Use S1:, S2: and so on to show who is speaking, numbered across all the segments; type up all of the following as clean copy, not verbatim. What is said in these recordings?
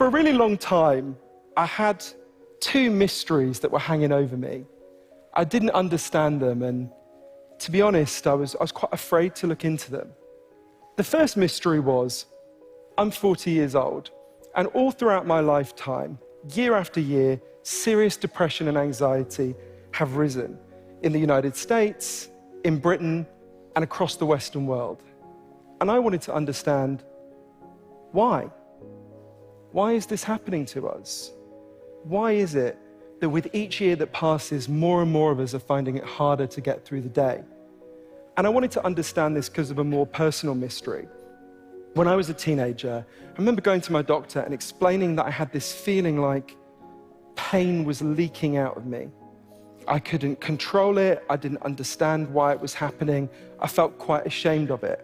S1: For a really long time, I had two mysteries that were hanging over me. I didn't understand them, and to be honest, I was quite afraid to look into them. The first mystery was, I'm 40 years old, and all throughout my lifetime, year after year, serious depression and anxiety have risen in the United States, in Britain, and across the Western world. And I wanted to understand why. Why is this happening to us? Why is it that with each year that passes, more and more of us are finding it harder to get through the day? And I wanted to understand this because of a more personal mystery. When I was a teenager, I remember going to my doctor and explaining that I had this feeling like pain was leaking out of me. I couldn't control it, I didn't understand why it was happening, I felt quite ashamed of it.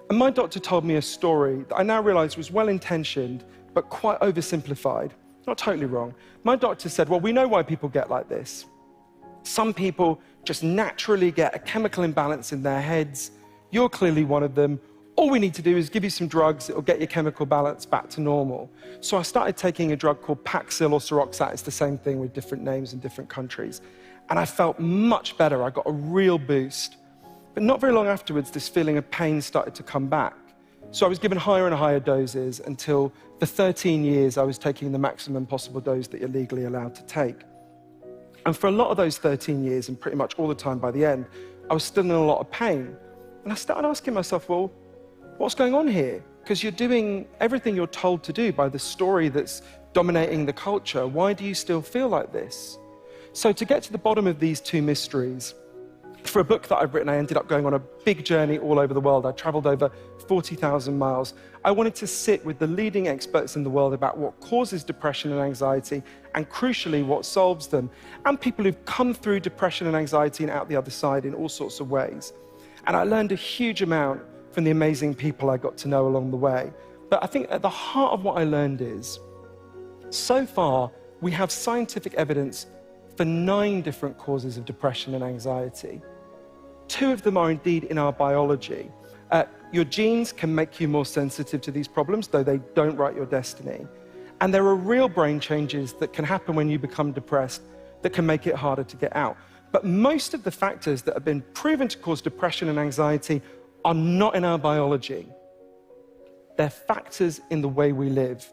S1: And my doctor told me a story that I now realize was well-intentioned, but quite oversimplified. Not totally wrong. My doctor said, well, we know why people get like this. Some people just naturally get a chemical imbalance in their heads. You're clearly one of them. All we need to do is give you some drugs, it'll get your chemical balance back to normal. So I started taking a drug called Paxil or Seroxat. It's the same thing with different names in different countries. And I felt much better. I got a real boost. But not very long afterwards, this feeling of pain started to come back. So I was given higher and higher doses until for 13 years I was taking the maximum possible dose that you're legally allowed to take. And for a lot of those 13 years, and pretty much all the time by the end, I was still in a lot of pain. And I started asking myself, well, what's going on here? Because you're doing everything you're told to do by the story that's dominating the culture. Why do you still feel like this? So to get to the bottom of these two mysteries, for a book that I've written, I ended up going on a big journey all over the world. I traveled over 40,000 miles. I wanted to sit with the leading experts in the world about what causes depression and anxiety, and crucially, what solves them, and people who've come through depression and anxiety and out the other side in all sorts of ways. And I learned a huge amount from the amazing people I got to know along the way. But I think at the heart of what I learned is, so far, we have scientific evidence for 9 different causes of depression and anxiety. 2 of them are indeed in our biology. Your genes can make you more sensitive to these problems, though they don't write your destiny. And there are real brain changes that can happen when you become depressed that can make it harder to get out. But most of the factors that have been proven to cause depression and anxiety are not in our biology. They're factors in the way we live.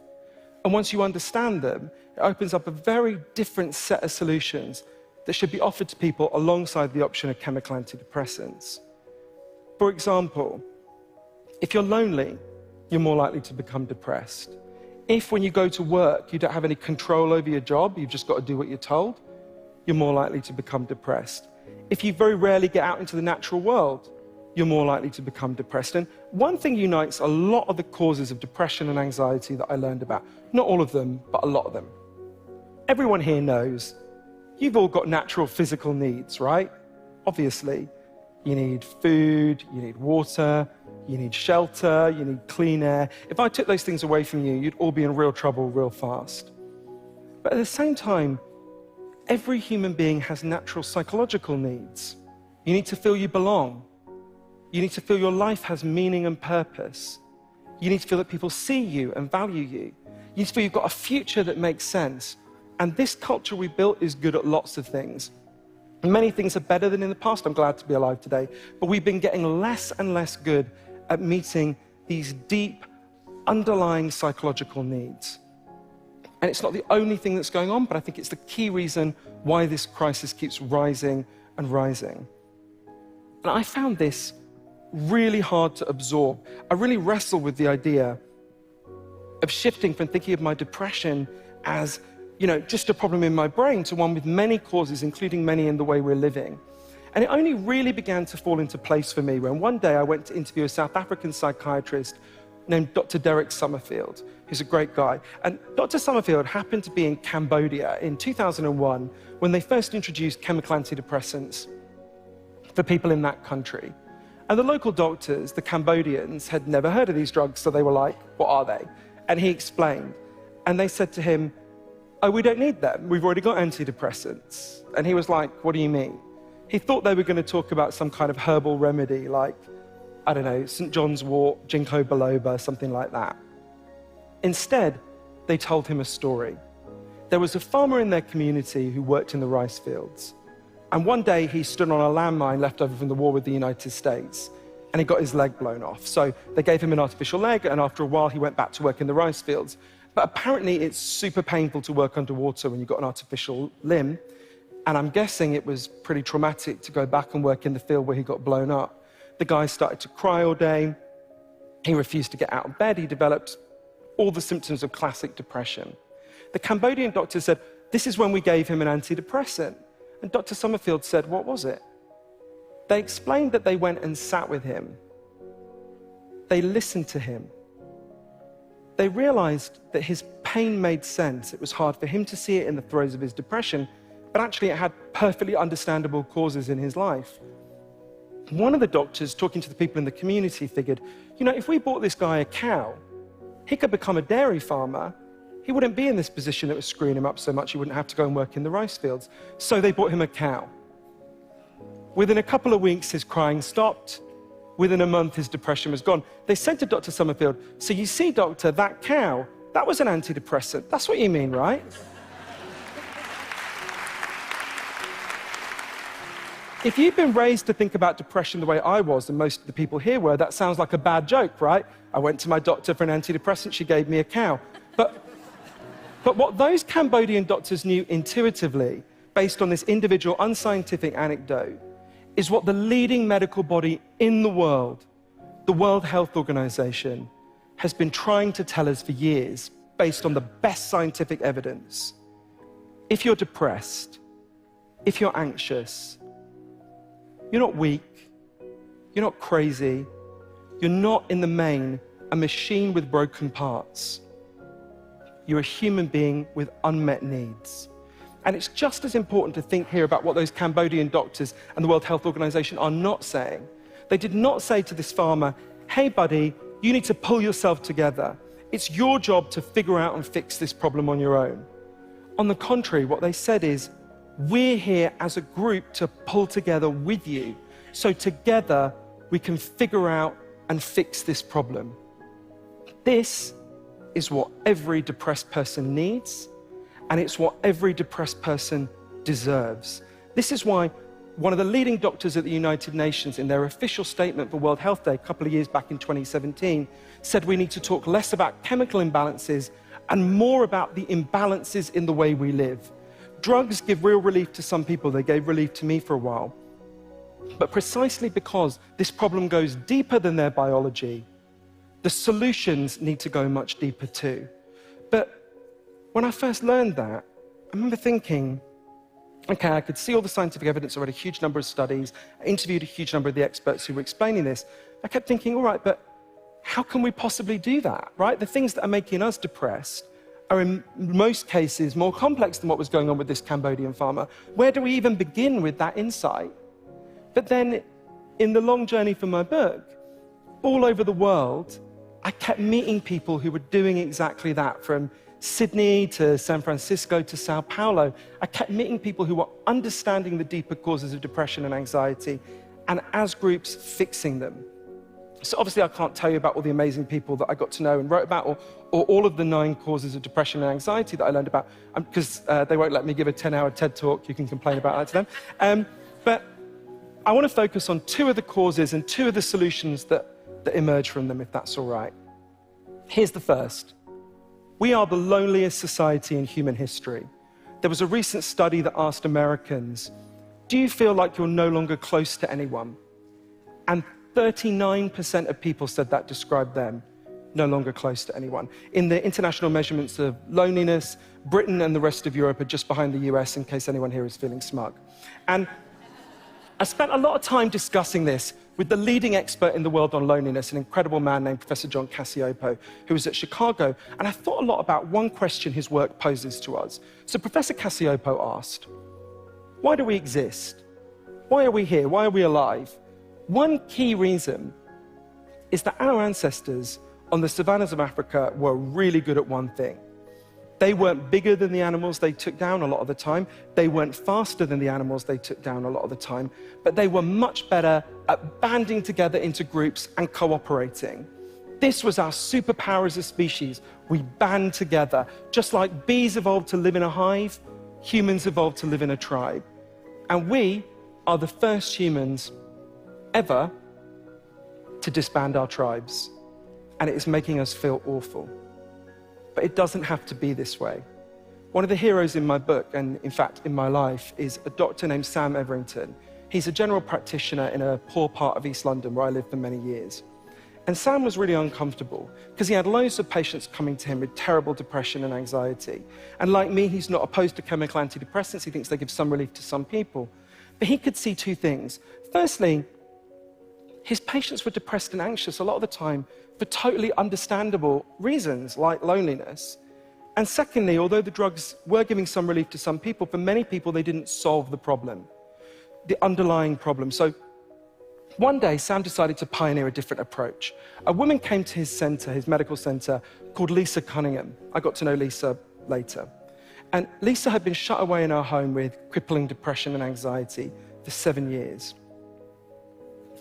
S1: And once you understand them, it opens up a very different set of solutions that should be offered to people alongside the option of chemical antidepressants. For example, if you're lonely, you're more likely to become depressed. If when you go to work, you don't have any control over your job, you've just got to do what you're told, you're more likely to become depressed. If you very rarely get out into the natural world, you're more likely to become depressed. And one thing unites a lot of the causes of depression and anxiety that I learned about. Not all of them, but a lot of them. Everyone here knows you've all got natural physical needs, right? Obviously, you need food, you need water, you need shelter, you need clean air. If I took those things away from you, you'd all be in real trouble real fast. But at the same time, every human being has natural psychological needs. You need to feel you belong. You need to feel your life has meaning and purpose. You need to feel that people see you and value you. You need to feel you've got a future that makes sense. And this culture we built is good at lots of things. Many things are better than in the past. I'm glad to be alive today. But we've been getting less and less good at meeting these deep, underlying psychological needs. And it's not the only thing that's going on, but I think it's the key reason why this crisis keeps rising and rising. And I found this really hard to absorb. I really wrestled with the idea of shifting from thinking of my depression as, just a problem in my brain to one with many causes, including many in the way we're living. And it only really began to fall into place for me when one day I went to interview a South African psychiatrist named Dr. Derek Summerfield, who's a great guy. And Dr. Summerfield happened to be in Cambodia in 2001 when they first introduced chemical antidepressants for people in that country. And the local doctors, the Cambodians, had never heard of these drugs, so they were like, what are they? And he explained. And they said to him, oh, we don't need them. We've already got antidepressants. And he was like, what do you mean? He thought they were going to talk about some kind of herbal remedy like, St. John's wort, ginkgo biloba, something like that. Instead, they told him a story. There was a farmer in their community who worked in the rice fields. And one day he stood on a landmine left over from the war with the United States, and he got his leg blown off. So they gave him an artificial leg, and after a while he went back to work in the rice fields. But apparently it's super painful to work underwater when you've got an artificial limb. And I'm guessing it was pretty traumatic to go back and work in the field where he got blown up. The guy started to cry all day. He refused to get out of bed. He developed all the symptoms of classic depression. The Cambodian doctor said, this is when we gave him an antidepressant. And Dr. Summerfield said, what was it? They explained that they went and sat with him. They listened to him. They realized that his pain made sense. It was hard for him to see it in the throes of his depression, but actually it had perfectly understandable causes in his life. One of the doctors, talking to the people in the community, figured, if we bought this guy a cow, he could become a dairy farmer. He wouldn't be in this position that was screwing him up so much he wouldn't have to go and work in the rice fields. So they bought him a cow. Within a couple of weeks, his crying stopped. Within a month, his depression was gone. They said to Dr. Summerfield, so you see, doctor, that cow, that was an antidepressant. That's what you mean, right? If you've been raised to think about depression the way I was, and most of the people here were, that sounds like a bad joke, right? I went to my doctor for an antidepressant, she gave me a cow. But what those Cambodian doctors knew intuitively, based on this individual unscientific anecdote, is what the leading medical body in the world, the World Health Organization, has been trying to tell us for years, based on the best scientific evidence. If you're depressed, if you're anxious, you're not weak, you're not crazy, you're not, in the main, a machine with broken parts. You're a human being with unmet needs. And it's just as important to think here about what those Cambodian doctors and the World Health Organization are not saying. They did not say to this farmer, hey buddy, you need to pull yourself together. It's your job to figure out and fix this problem on your own. On the contrary, what they said is, we're here as a group to pull together with you, so together we can figure out and fix this problem. This is what every depressed person needs, and it's what every depressed person deserves. This is why one of the leading doctors at the United Nations, in their official statement for World Health Day a couple of years back in 2017, said we need to talk less about chemical imbalances and more about the imbalances in the way we live. Drugs give real relief to some people. They gave relief to me for a while. But precisely because this problem goes deeper than their biology, the solutions need to go much deeper too. But when I first learned that, I remember thinking, okay, I could see all the scientific evidence. I read a huge number of studies. I interviewed a huge number of the experts who were explaining this. I kept thinking, all right, but how can we possibly do that, right? The things that are making us depressed are in most cases more complex than what was going on with this Cambodian farmer. Where do we even begin with that insight? But then, in the long journey for my book, all over the world, I kept meeting people who were doing exactly that, from Sydney to San Francisco to Sao Paulo. I kept meeting people who were understanding the deeper causes of depression and anxiety, and as groups, fixing them. So obviously I can't tell you about all the amazing people that I got to know and wrote about, or all of the 9 causes of depression and anxiety that I learned about, because they won't let me give a 10-hour TED talk. You can complain about that to them. But I want to focus on 2 of the causes and 2 of the solutions that emerge from them, if that's all right. Here's the first. We are the loneliest society in human history. There was a recent study that asked Americans, do you feel like you're no longer close to anyone? And 39% of people said that described them, no longer close to anyone. In the international measurements of loneliness, Britain and the rest of Europe are just behind the US, in case anyone here is feeling smug. And I spent a lot of time discussing this with the leading expert in the world on loneliness, an incredible man named Professor John Cacioppo, who was at Chicago, and I thought a lot about one question his work poses to us. So Professor Cacioppo asked, why do we exist? Why are we here? Why are we alive? One key reason is that our ancestors on the savannas of Africa were really good at one thing. They weren't bigger than the animals they took down a lot of the time. They weren't faster than the animals they took down a lot of the time. But they were much better at banding together into groups and cooperating. This was our superpower as a species. We band together. Just like bees evolved to live in a hive, humans evolved to live in a tribe. And we are the first humans ever to disband our tribes. And it is making us feel awful. But it doesn't have to be this way. One of the heroes in my book, and in fact in my life, is a doctor named Sam Everington. He's a general practitioner in a poor part of East London where I lived for many years. And Sam was really uncomfortable because he had loads of patients coming to him with terrible depression and anxiety. And like me, he's not opposed to chemical antidepressants. He thinks they give some relief to some people. But he could see two things. Firstly, his patients were depressed and anxious a lot of the time for totally understandable reasons, like loneliness. And secondly, although the drugs were giving some relief to some people, for many people, they didn't solve the problem, the underlying problem. So one day, Sam decided to pioneer a different approach. A woman came to his center, his medical center, called Lisa Cunningham. I got to know Lisa later. And Lisa had been shut away in her home with crippling depression and anxiety for 7 years.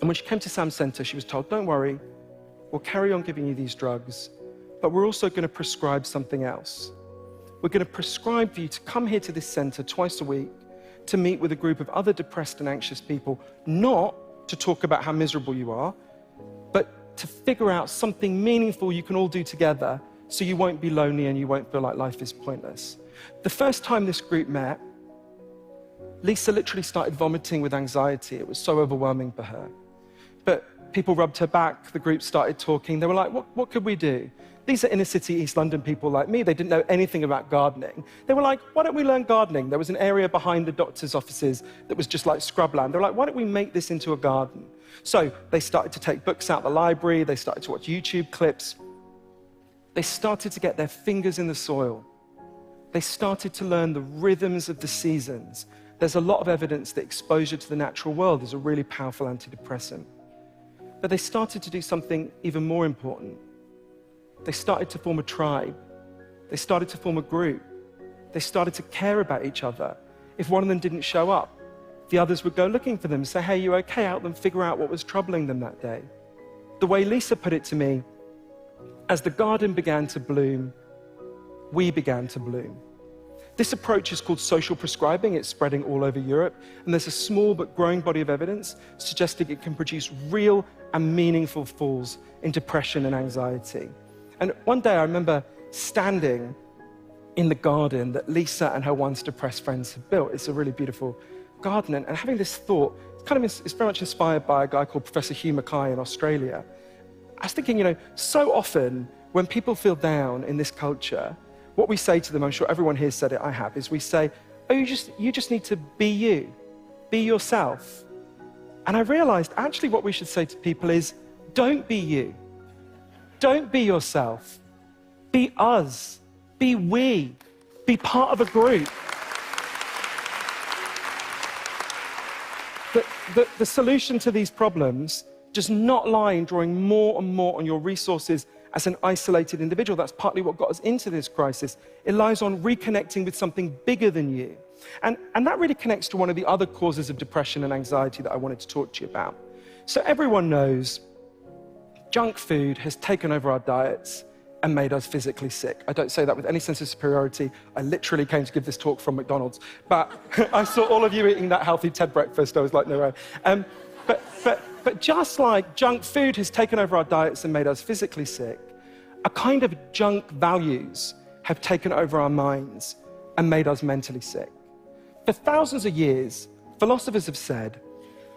S1: And when she came to Sam's center, she was told, don't worry, we'll carry on giving you these drugs, but we're also going to prescribe something else. We're going to prescribe for you to come here to this center twice a week to meet with a group of other depressed and anxious people, not to talk about how miserable you are, but to figure out something meaningful you can all do together so you won't be lonely and you won't feel like life is pointless. The first time this group met, Lisa literally started vomiting with anxiety. It was so overwhelming for her. But people rubbed her back, the group started talking. They were like, what could we do? These are inner city East London people like me. They didn't know anything about gardening. They were like, why don't we learn gardening? There was an area behind the doctor's offices that was just like scrubland. They were like, why don't we make this into a garden? So they started to take books out of the library. They started to watch YouTube clips. They started to get their fingers in the soil. They started to learn the rhythms of the seasons. There's a lot of evidence that exposure to the natural world is a really powerful antidepressant. But they started to do something even more important. They started to form a tribe. They started to form a group. They started to care about each other. If one of them didn't show up, the others would go looking for them, say, hey, you okay? Help them figure out what was troubling them that day. The way Lisa put it to me, as the garden began to bloom, we began to bloom. This approach is called social prescribing. It's spreading all over Europe. And there's a small but growing body of evidence suggesting it can produce real and meaningful falls in depression and anxiety. And one day I remember standing in the garden that Lisa and her once depressed friends had built. It's a really beautiful garden. And having this thought, it's very much inspired by a guy called Professor Hugh Mackay in Australia. I was thinking, so often when people feel down in this culture, what we say to them, I'm sure everyone here said it, I have, is we say, oh, you just need to be you, be yourself. And I realized actually what we should say to people is, don't be you. Don't be yourself. Be us. Be we. Be part of a group. The solution to these problems does not lie in drawing more and more on your resources as an isolated individual. That's partly what got us into this crisis. It lies on reconnecting with something bigger than you. And that really connects to one of the other causes of depression and anxiety that I wanted to talk to you about. So everyone knows junk food has taken over our diets and made us physically sick. I don't say that with any sense of superiority. I literally came to give this talk from McDonald's. But I saw all of you eating that healthy TED breakfast. I was like, no way. But just like junk food has taken over our diets and made us physically sick, a kind of junk values have taken over our minds and made us mentally sick. For thousands of years, philosophers have said,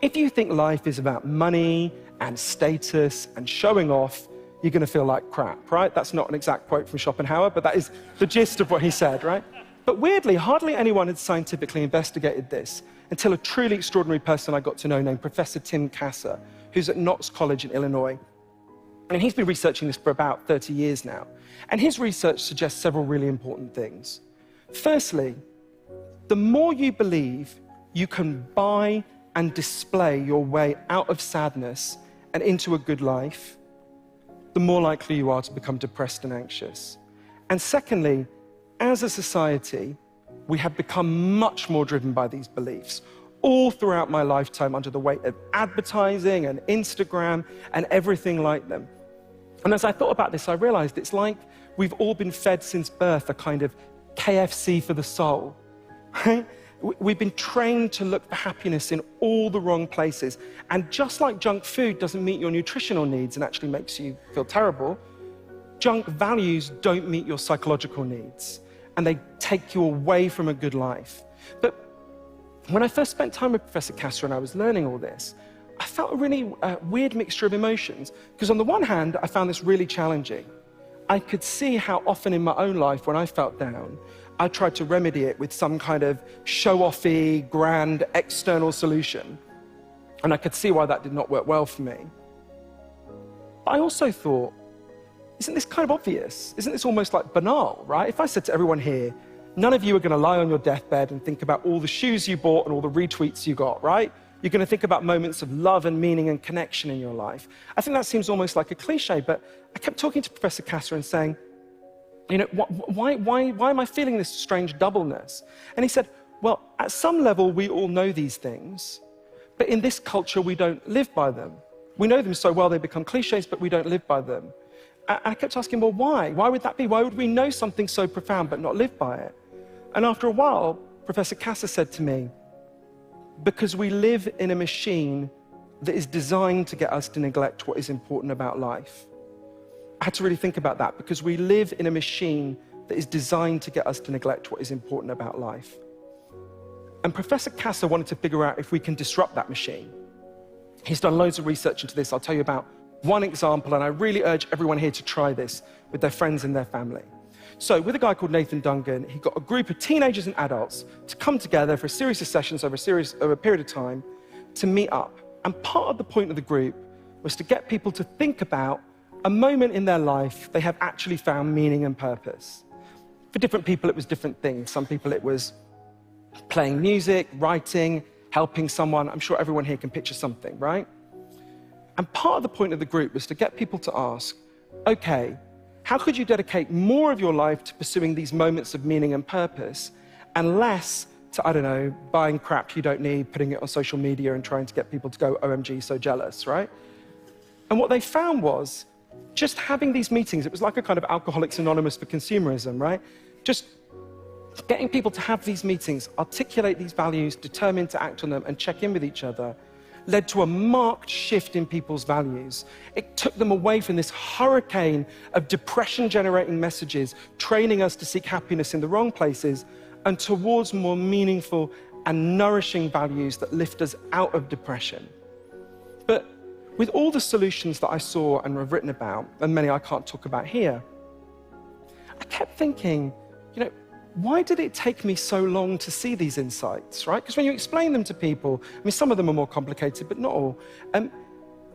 S1: if you think life is about money and status and showing off, you're going to feel like crap, right? That's not an exact quote from Schopenhauer, but that is the gist of what he said, right? But weirdly, hardly anyone had scientifically investigated this until a truly extraordinary person I got to know named Professor Tim Kasser, who's at Knox College in Illinois. And he's been researching this for about 30 years now. And his research suggests several really important things. Firstly, the more you believe you can buy and display your way out of sadness and into a good life, the more likely you are to become depressed and anxious. And secondly, as a society, we have become much more driven by these beliefs. All throughout my lifetime, under the weight of advertising and Instagram and everything like them. And as I thought about this, I realized it's like we've all been fed since birth a kind of KFC for the soul, right? We've been trained to look for happiness in all the wrong places. And just like junk food doesn't meet your nutritional needs and actually makes you feel terrible, junk values don't meet your psychological needs, and they take you away from a good life. But when I first spent time with Professor Kasser and I was learning all this, I felt a really weird mixture of emotions. Because on the one hand, I found this really challenging. I could see how often in my own life, when I felt down, I tried to remedy it with some kind of show-offy, grand, external solution. And I could see why that did not work well for me. But I also thought, isn't this kind of obvious? Isn't this almost like banal, right? If I said to everyone here, none of you are going to lie on your deathbed and think about all the shoes you bought and all the retweets you got, right? You're going to think about moments of love and meaning and connection in your life. I think that seems almost like a cliche, but I kept talking to Professor Kasser and saying, you know, why am I feeling this strange doubleness? And he said, well, at some level, we all know these things, but in this culture, we don't live by them. We know them so well, they become cliches, but we don't live by them. And I kept asking, well, why? Why would that be? Why would we know something so profound but not live by it? And after a while, Professor Kasser said to me, because we live in a machine that is designed to get us to neglect what is important about life. I had to really think about that, because we live in a machine that is designed to get us to neglect what is important about life. And Professor Kasser wanted to figure out if we can disrupt that machine. He's done loads of research into this. I'll tell you about one example, and I really urge everyone here to try this with their friends and their family. So with a guy called Nathan Dungan, he got a group of teenagers and adults to come together for a series of sessions over a period of time to meet up. And part of the point of the group was to get people to think about a moment in their life they have actually found meaning and purpose. For different people, it was different things. Some people, it was playing music, writing, helping someone. I'm sure everyone here can picture something, right? And part of the point of the group was to get people to ask, okay, how could you dedicate more of your life to pursuing these moments of meaning and purpose, and less to, I don't know, buying crap you don't need, putting it on social media and trying to get people to go, OMG, so jealous, right? And what they found was, just having these meetings, it was like a kind of Alcoholics Anonymous for consumerism, right? Just getting people to have these meetings, articulate these values, determined to act on them, and check in with each other, led to a marked shift in people's values. It took them away from this hurricane of depression-generating messages, training us to seek happiness in the wrong places, and towards more meaningful and nourishing values that lift us out of depression. But with all the solutions that I saw and have written about, and many I can't talk about here, I kept thinking, you know, why did it take me so long to see these insights, right? Because when you explain them to people, I mean, some of them are more complicated, but not all.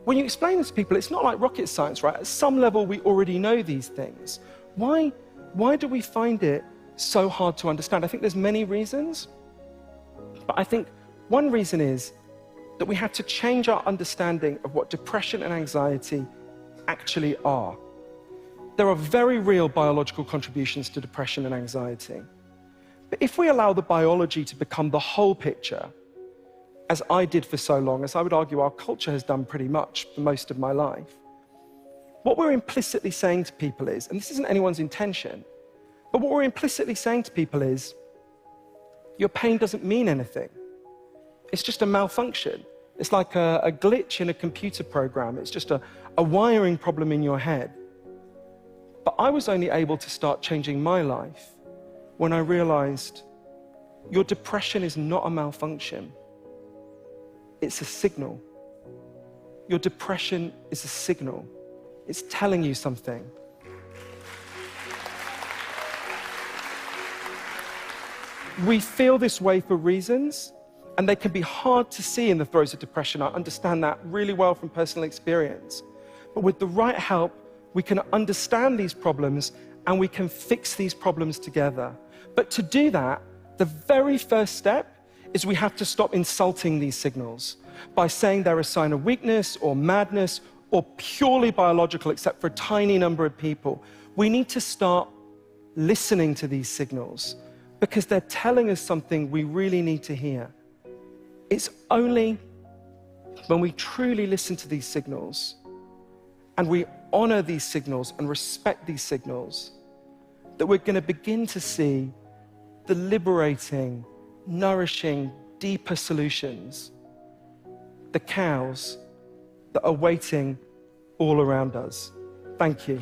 S1: When you explain them to people, it's not like rocket science, right? At some level, we already know these things. Why do we find it so hard to understand? I think there's many reasons, but I think one reason is that we have to change our understanding of what depression and anxiety actually are. There are very real biological contributions to depression and anxiety. But if we allow the biology to become the whole picture, as I did for so long, as I would argue our culture has done pretty much for most of my life, what we're implicitly saying to people is, and this isn't anyone's intention, but what we're implicitly saying to people is, your pain doesn't mean anything. It's just a malfunction. It's like a glitch in a computer program. It's just a wiring problem in your head. But I was only able to start changing my life when I realized your depression is not a malfunction. It's a signal. Your depression is a signal. It's telling you something. We feel this way for reasons, and they can be hard to see in the throes of depression. I understand that really well from personal experience. But with the right help, we can understand these problems and we can fix these problems together. But to do that, the very first step is we have to stop insulting these signals by saying they're a sign of weakness or madness or purely biological, except for a tiny number of people. We need to start listening to these signals because they're telling us something we really need to hear. It's only when we truly listen to these signals and we honor these signals and respect these signals, that we're going to begin to see the liberating, nourishing, deeper solutions, the cows that are waiting all around us. Thank you.